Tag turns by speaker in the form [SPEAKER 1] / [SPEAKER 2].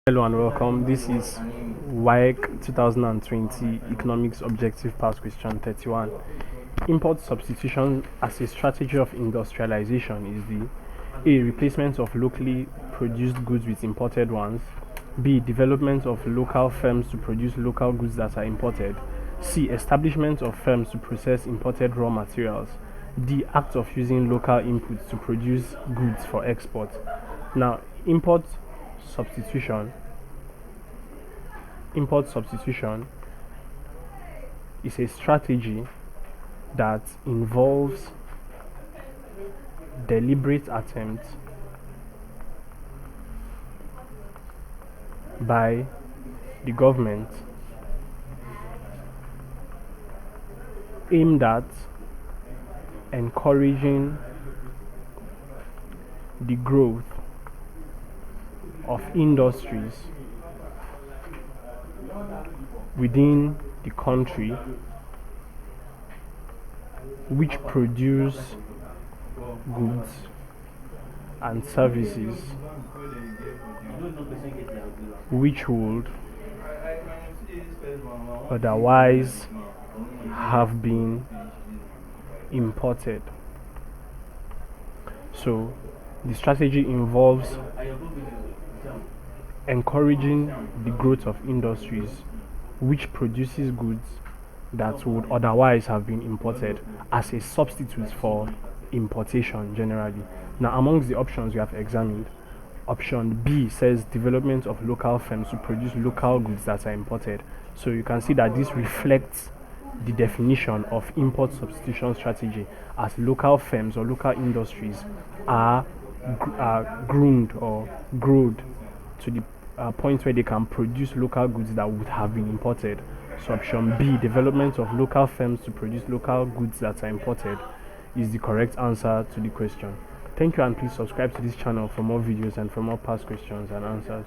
[SPEAKER 1] Hello and welcome. This is WAEC 2020 Economics Objective Past Question 31. Import substitution as a strategy of industrialization is the A. Replacement of locally produced goods with imported ones. B. Development of local firms to produce local goods that are imported. C. Establishment of firms to process imported raw materials. D. Act of using local inputs to produce goods for export. Now, substitution import substitution is a strategy that involves deliberate attempts by the government aimed at encouraging the growth of industries within the country which produce goods and services which would otherwise have been imported. So the strategy involves encouraging the growth of industries which produces goods that would otherwise have been imported as a substitute for importation generally. Now, amongst the options we have examined, option B says development of local firms to produce local goods that are imported. So you can see that this reflects the definition of import substitution strategy as local firms or local industries are groomed or growed to the point where they can produce local goods that would have been imported. So option B, development of local firms to produce local goods that are imported, is the correct answer to the question. Thank you, and please subscribe to this channel for more videos and for more past questions and answers.